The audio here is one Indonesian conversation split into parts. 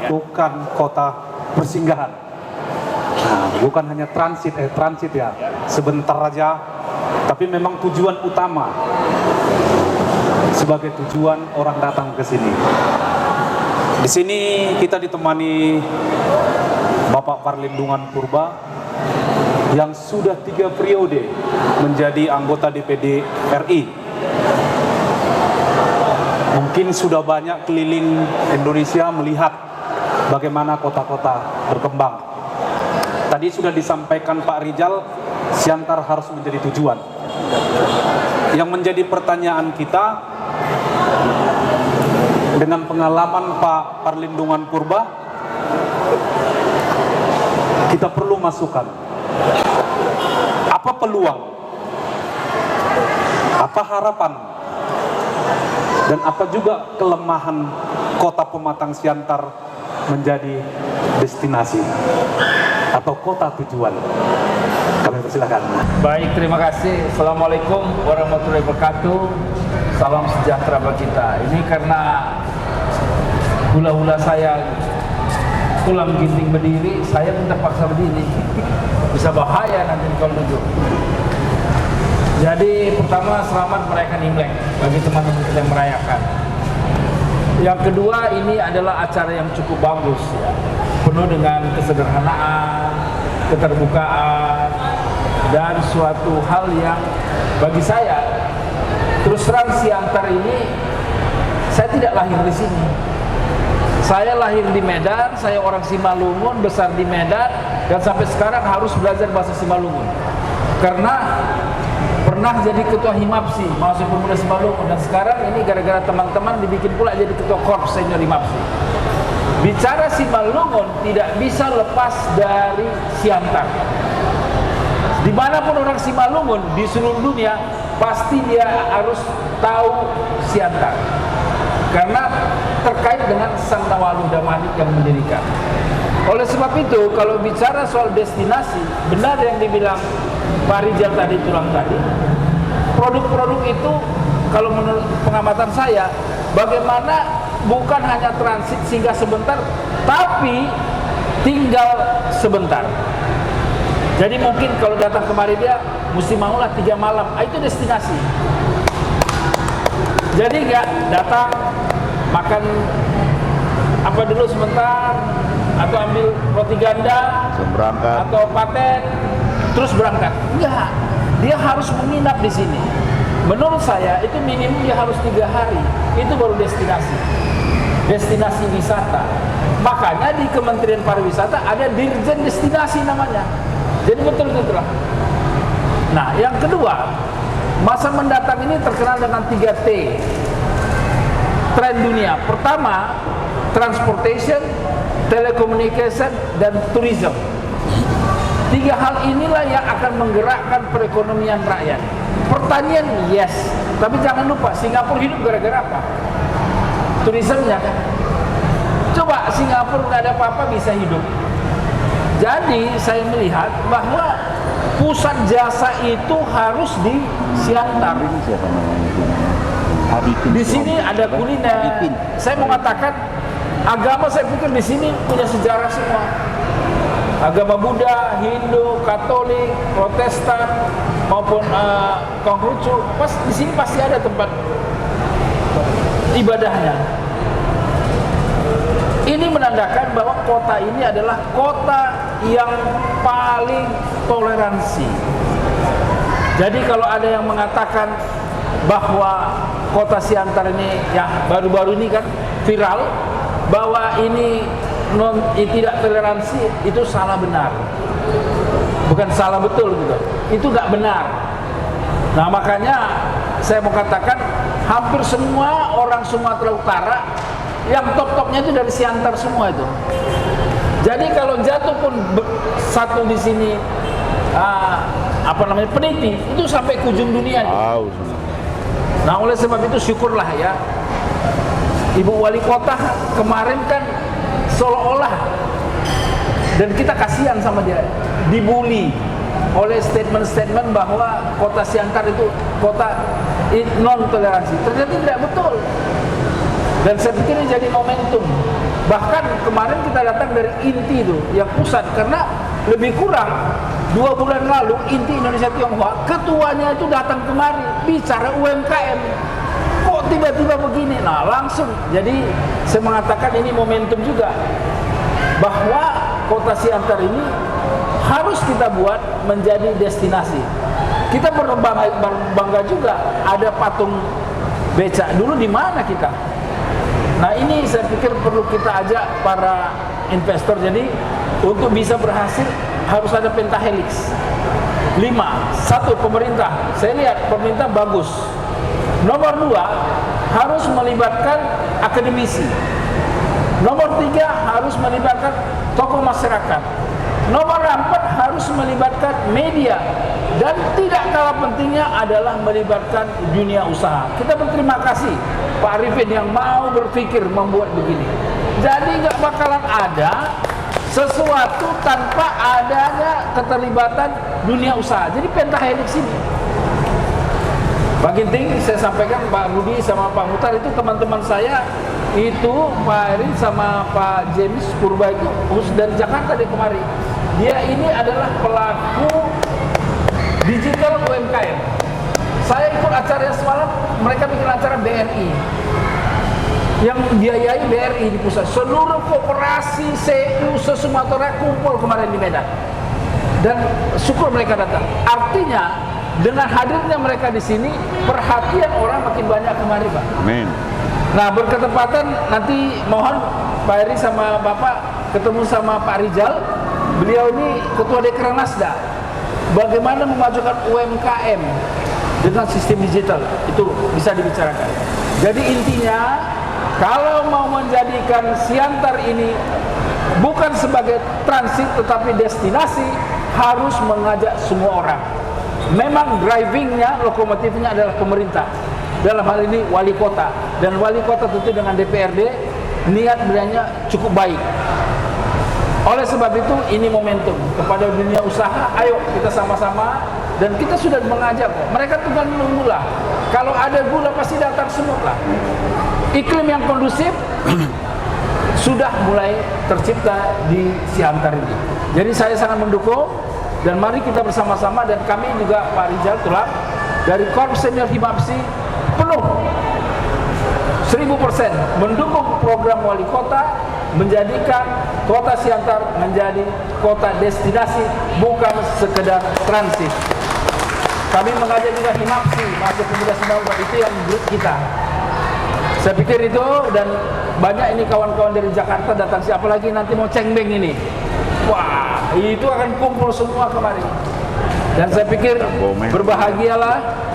bukan kota persinggahan. Nah, bukan hanya transit ya, sebentar aja, tapi memang tujuan utama sebagai tujuan orang datang ke sini. Di sini kita ditemani Bapak Parlindungan Purba yang sudah 3 periode menjadi anggota DPD RI. Mungkin sudah banyak keliling Indonesia melihat bagaimana kota-kota berkembang. Tadi sudah disampaikan Pak Rijal, Siantar harus menjadi tujuan. Yang menjadi pertanyaan kita, dengan pengalaman Pak Parlindungan Purba, kita perlu masukan. Apa peluang? Apa harapan? Dan apa juga kelemahan kota Pematang Siantar menjadi destinasi atau kota tujuan? Kami persilakan. Baik, terima kasih. Assalamualaikum warahmatullahi wabarakatuh. Salam sejahtera bagi kita. Ini karena hula-hula saya tulang ginting berdiri, saya minta paksa berdiri. Bisa bahaya nanti kalau duduk. Jadi pertama, selamat merayakan Imlek bagi teman-teman kita yang merayakan. Yang kedua, ini adalah acara yang cukup bagus ya. Penuh dengan kesederhanaan, keterbukaan, dan suatu hal yang bagi saya, terus terang Siantar ini, saya tidak lahir di sini. Saya lahir di Medan, saya orang Simalungun, besar di Medan, dan sampai sekarang harus belajar bahasa Simalungun. Karena pernah jadi ketua Himapsi, Mahasiswa Pemuda Simalungun, dan sekarang ini gara-gara teman-teman dibikin pula jadi ketua Korps Senior Himapsi. Bicara Simalungun tidak bisa lepas dari Siantar. Dimanapun orang Simalungun di seluruh dunia, pasti dia harus tahu Siantar. Karena terkait dengan Sang Nawaluh Damanik yang mendirikan. Oleh sebab itu, kalau bicara soal destinasi, benar yang dibilang Pak Rijal tadi, produk-produk itu kalau menurut pengamatan saya, bagaimana bukan hanya transit singgah sebentar, tapi tinggal sebentar. Jadi mungkin kalau datang kemari dia mesti maulah 3 malam, itu destinasi. Jadi nggak datang makan apa dulu sebentar, atau ambil roti ganda, atau paten, terus berangkat. Enggak, dia harus menginap di sini. Menurut saya itu minimum dia harus 3 hari. Itu baru destinasi. Destinasi wisata. Makanya di Kementerian Pariwisata ada Dirjen Destinasi namanya. Jadi betul-betul lah. Nah, yang kedua, masa mendatang ini terkenal dengan 3T tren dunia. Pertama, transportation, telecommunication, dan tourism. 3 hal inilah yang akan menggerakkan perekonomian rakyat. Pertanian, yes, tapi jangan lupa Singapura hidup gara-gara apa? Turismenya kan. Coba Singapura nggak ada apa-apa bisa hidup. Jadi saya melihat bahwa pusat jasa itu harus di Siantar. Di sini ada kuliner. Saya mau katakan agama, saya pikir di sini punya sejarah semua. Agama Buddha, Hindu, Katolik, Protestan maupun Konghucu, di sini pasti ada tempat ibadahnya. Ini menandakan bahwa kota ini adalah kota yang paling toleransi. Jadi kalau ada yang mengatakan bahwa kota Siantar ini ya baru-baru ini kan viral bahwa ini tidak toleransi, itu salah benar. Bukan salah betul gitu. Itu nggak benar. Nah, makanya saya mau katakan hampir semua orang Sumatera Utara yang top-topnya itu dari Siantar semua itu. Jadi kalau jatuh pun satu di sini peniti, itu sampai ke ujung dunia. Nah, oleh sebab itu syukurlah ya, Ibu Wali Kota kemarin kan seolah-olah, dan kita kasihan sama dia, dibully oleh statement-statement bahwa kota Siantar itu kota non toleransi. Ternyata tidak betul. Dan saya pikir ini jadi momentum. Bahkan kemarin kita datang dari inti itu, yang pusat, karena lebih kurang 2 bulan lalu inti Indonesia Tionghoa, ketuanya itu datang kemari bicara UMKM. Kok tiba-tiba begini? Nah langsung, jadi saya mengatakan ini momentum juga, bahwa kota Siantar ini harus kita buat menjadi destinasi. Kita berbangga juga ada patung becak. Dulu di mana kita? Nah ini saya pikir perlu kita ajak para investor. Jadi untuk bisa berhasil harus ada pentahelix 5. 1, pemerintah. Saya lihat pemerintah bagus. Nomor 2, harus melibatkan akademisi. Nomor 3, harus melibatkan tokoh masyarakat. Nomor 4, harus melibatkan media. Dan tidak kalah pentingnya adalah melibatkan dunia usaha. Kita berterima kasih Pak Arifin yang mau berpikir membuat begini. Jadi nggak bakalan ada sesuatu tanpa adanya keterlibatan dunia usaha. Jadi pentahelix ini Baginting, saya sampaikan Pak Budi sama Pak Mutar itu teman-teman saya, itu Pak Erin sama Pak James Purba itu khusus dari Jakarta dia kemari. Dia ini adalah pelaku digital UMKM. Saya ikut acara semalam, mereka bikin acara BRI yang biayai BRI di pusat. Seluruh koperasi CU se-Sumatera kumpul kemarin di Medan. Dan syukur mereka datang. Artinya dengan hadirnya mereka di sini, perhatian orang makin banyak kemari, Pak. Amin. Nah, berketepatan nanti mohon Pak Eri sama Bapak ketemu sama Pak Rijal. Beliau ini Ketua Dekranasda. Bagaimana memajukan UMKM dengan sistem digital, itu bisa dibicarakan. Jadi intinya, kalau mau menjadikan Siantar ini bukan sebagai transit tetapi destinasi, harus mengajak semua orang. Memang drivingnya, lokomotifnya adalah pemerintah. Dalam hal ini wali kota. Dan wali kota tentu dengan DPRD, niat beliaunya cukup baik. Oleh sebab itu, ini momentum kepada dunia usaha. Ayo kita sama-sama, dan kita sudah mengajak kok. Mereka tinggal menunggulah. Kalau ada gula pasti datang semua lah. Iklim yang kondusif sudah mulai tercipta di Siantar ini. Jadi saya sangat mendukung, dan mari kita bersama-sama, dan kami juga Pak Rijal Tulak dari Korps Senior Himapsi penuh 1000% mendukung program wali kota menjadikan kota Siantar menjadi kota destinasi, bukan sekedar transit. Kami mengajak juga Himapsi masuk Pemuda Sumbawa, itu yang grup kita. Saya pikir itu, dan banyak ini kawan-kawan dari Jakarta datang, siapa lagi nanti mau cengbeng ini. Wah, itu akan kumpul semua kemari. Dan saya pikir berbahagialah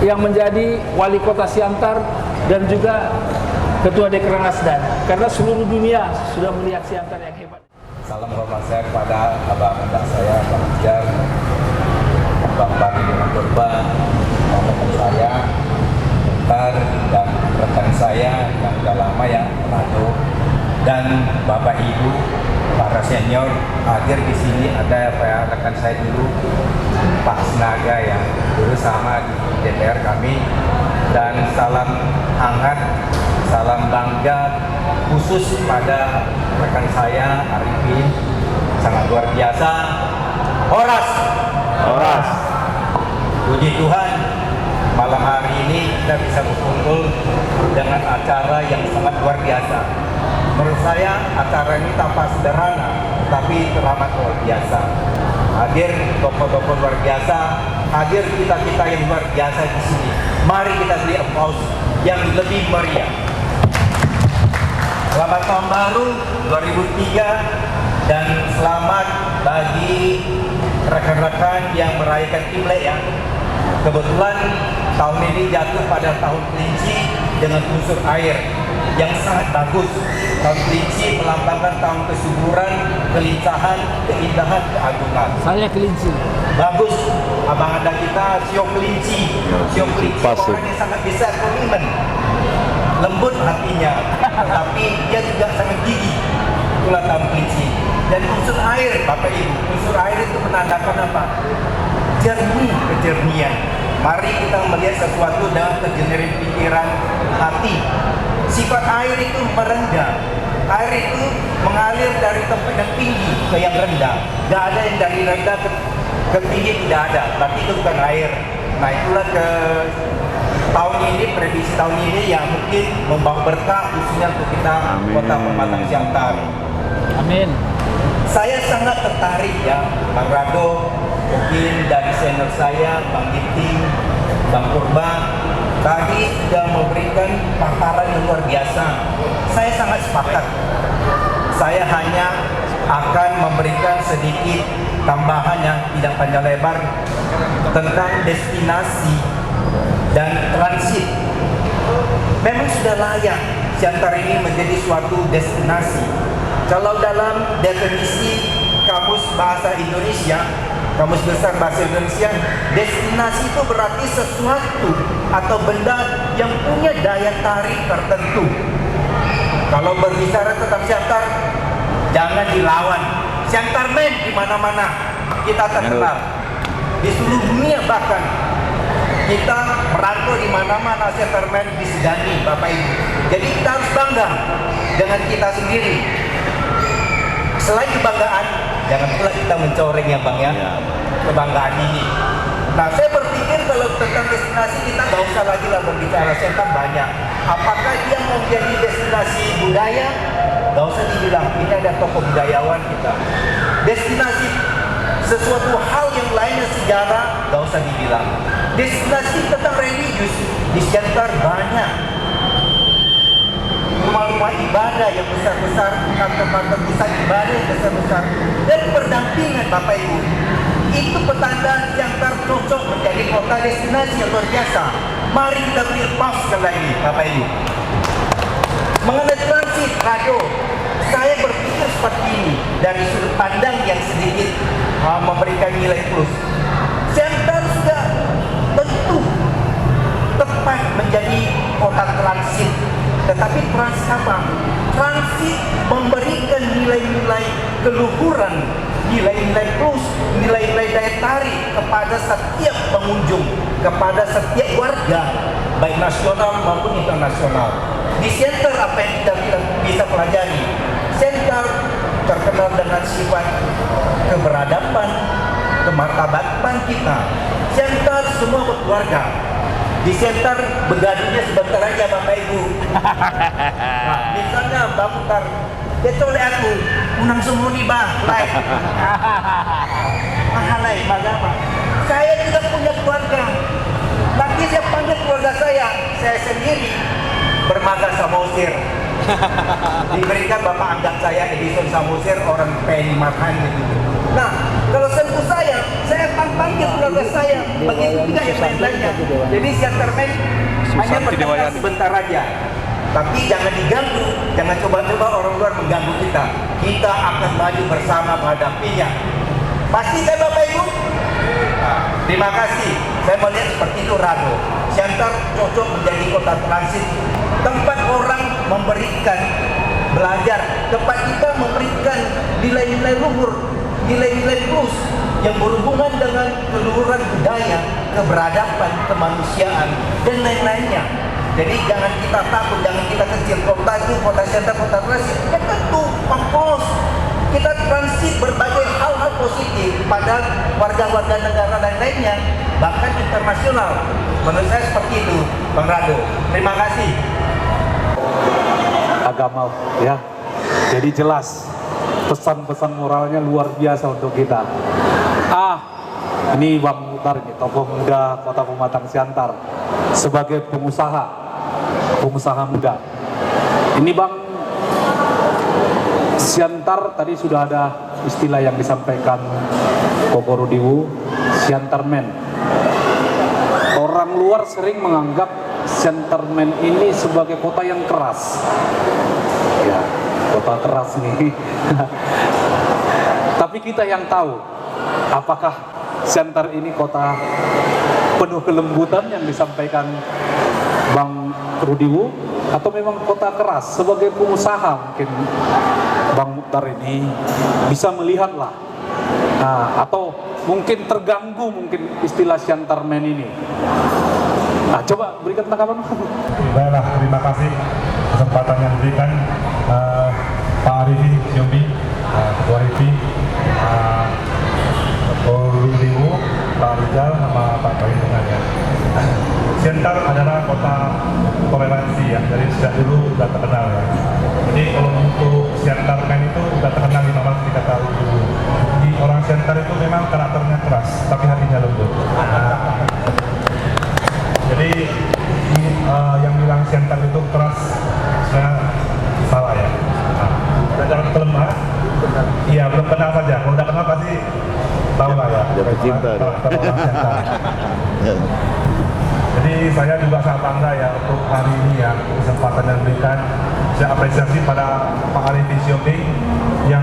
yang menjadi wali kota Siantar dan juga Ketua Dekranasda, karena seluruh dunia sudah melihat Siantar yang hebat. Salam hormat saya kepada abang anak saya, Bang Jar, Bang Bani dengan Purba, teman saya, Bentar, dan rekan saya yang sudah lama ya, Rado, dan Bapak Ibu, para senior hadir di sini. Ada rekan saya dulu, Pak Sinaga yang dulu sama di DPR kami, dan salam hangat, salam bangga khusus pada rekan saya Arifin, sangat luar biasa. Horas, Horas. puji Tuhan, malam hari ini kita bisa berkumpul dengan acara yang sangat luar biasa. Menurut saya acara ini tanpa sederhana, tapi teramat luar biasa. Hadir tokoh-tokoh luar biasa, hadir kita-kita yang luar biasa di sini. Mari kita beri applause yang lebih meriah. Selamat tahun baru 2003, dan selamat bagi rekan-rekan yang merayakan Imlek ya. Kebetulan tahun ini jatuh pada tahun kelinci dengan unsur air yang sangat bagus. Tahun kelinci melambangkan tahun kesuburan, kelincahan, keindahan, keagungan. Saya kelinci. Bagus, abang ada kita sio kelinci. Sio kelinci orangnya sangat bisa komitmen, lembut hatinya, tetapi dia juga sangat gigih. Itulah tahun kelinci. Dan unsur air, Bapak Ibu, unsur air itu menandakan apa? Jernih, kejernihan. Mari kita melihat sesuatu dengan kejenuhan pikiran hati. Sifat air itu merendah. Air itu mengalir dari tempat yang tinggi ke yang rendah. Tidak ada yang dari rendah ke tinggi, tidak ada. Berarti itu bukan air. Nah itulah ke tahun ini, prediksi tahun ini yang mungkin membawa berkah khususnya untuk kita Kota Pematang Siantar. Amin. Saya sangat tertarik ya, Bang Rado, mungkin dari senior saya, Bang Giti, Bang Purba, tadi sudah memberikan paparan yang luar biasa. Saya sangat sepakat. Saya hanya akan memberikan sedikit tambahan yang tidak panjang lebar tentang destinasi dan transit. Memang sudah layak Siantar ini menjadi suatu destinasi. Kalau dalam definisi Kamus Bahasa Indonesia, Kamus Besar Bahasa Indonesia, destinasi itu berarti sesuatu atau benda yang punya daya tarik tertentu. Kalau berbicara tentang Siantar, jangan dilawan. Siantar men di mana-mana kita terkenal. Di seluruh dunia bahkan kita merantau di mana-mana, Siantar men disegani Bapak Ibu. Jadi kita harus bangga dengan kita sendiri. Selain kebanggaan, jangan pula kita mencoreng ya Bang ya, kebanggaan ini. Nah saya berpikir kalau tentang destinasi kita nggak usah lagi lah berbicara Siantar banyak. Apakah dia mau jadi destinasi budaya? Nggak usah dibilang, ini ada tokoh budayawan kita. Destinasi sesuatu hal yang lainnya sejarah, nggak usah dibilang. Destinasi tentang religius di Siantar banyak. Rumah-rumah ibadah yang besar-besar, kantor-kantor pusat ibadah yang besar-besar, dan berdampingan Bapak Ibu. Itu petanda Siantar cocok menjadi kota destinasi yang luar biasa. Mari kita beri pas sekali lagi Bapak Ibu. Mengenai transit radio, saya berpikir seperti ini dari sudut pandang yang sedikit memberikan nilai plus. Siantar sudah tentu tepat menjadi kota transit. Tetapi transit apa? Transit memberikan nilai-nilai keluhuran, nilai-nilai plus, nilai-nilai daya tarik kepada setiap pengunjung, kepada setiap warga, baik nasional maupun internasional. Di Siantar apa yang kita bisa pelajari? Siantar terkenal dengan sifat keberadaban, kemartabatan kita. Siantar semua berkeluarga. Di Siantar begaduhnya sebentar aja Bapak Ibu. Nah, misalnya Bang Putar, dia oleh aku, unang sumuni bah, lain. Mahalai, apa? Saya juga punya keluarga. Nanti saya panggil keluarga saya sendiri bermagang Samosir. Diberikan Bapak anggap saya Edison Samosir, orang PNI Marhan gitu. Nah, kalau sentuh saya panggil keluarga saya, begitu juga yang lain-lainnya. Jadi Siantar men hanya bertengkar sebentar aja. Tapi jangan diganggu, jangan coba-coba orang luar mengganggu kita. Kita akan maju bersama menghadapinya. Pasti kan Bapak Ibu? Nah, terima kasih. Saya melihat seperti itu Rado. Siantar cocok menjadi kota transit, tempat orang memberikan belajar, tempat kita memberikan nilai-nilai luhur, nilai-nilai plus yang berhubungan dengan keluhuran budaya, keberadaban, kemanusiaan, dan lain-lainnya. Jadi jangan kita takut, jangan kita kecil. Kota itu, kota Siantar, kota transit, ya tentu, ongkos. Kita transit berbagai hal-hal positif pada warga-warga negara dan lainnya, bahkan internasional. Menurut saya seperti itu, Bang Rado. Terima kasih. Agama, ya. Jadi jelas pesan-pesan moralnya luar biasa untuk kita. Ini Bang Mutar, ini tokoh muda Kota Pematang Siantar sebagai pengusaha muda. Ini Bang, Siantar tadi sudah ada istilah yang disampaikan Koko Rudiwu, Siantar men. Orang luar sering menganggap Siantar men ini sebagai kota yang keras. Ya, kota keras nih. Tapi kita yang tahu, apakah Siantar ini kota penuh kelembutan yang disampaikan Bang Rudiwu, atau memang kota keras? Sebagai pengusaha mungkin Bang Mukhtar ini bisa melihatlah, atau mungkin terganggu mungkin istilah Siantarmen ini. Nah, coba berikan tanggapan. Baiklah, terima kasih kesempatan yang diberikan Pak Arifi Siombi, Ketua RIPI, Ibu, Pak Rizal, sama Pak Perlindungan ya. Siantar adalah kota toleransi ya, dari sejak dulu sudah terkenal ya. Jadi kalau untuk Siantarmen itu sudah terkenal di mana kita tahu dulu. Jadi orang Siantar itu memang karakternya keras, tapi hatinya lembut. Jadi yang bilang Siantar itu keras, saya salah ya. Dan jangan kelemah, iya belum kenal saja. Kalau udah kenal pasti tahu lah ya. Jatuh cinta. Karakter orang Siantar. Jadi saya juga sangat bangga ya untuk hari ini ya, kesempatan yang diberikan. Saya apresiasi pada Pak Arifi Siombi yang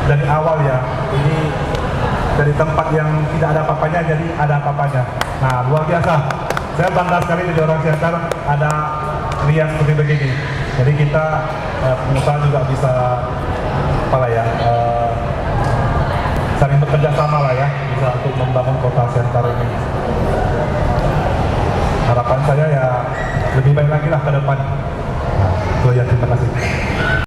dari awal ya, ini dari tempat yang tidak ada apa-apanya jadi ada apa-apanya. Nah, luar biasa. Saya bangga sekali jadi orang Siantar ada riang seperti begini. Jadi kita pengusaha juga bisa apalah ya, saling bekerja sama lah ya, bisa untuk membangun kota Siantar ini. Harapan saya ya lebih baik lagi lah ke depan. Nah, itu ya, terima kasih.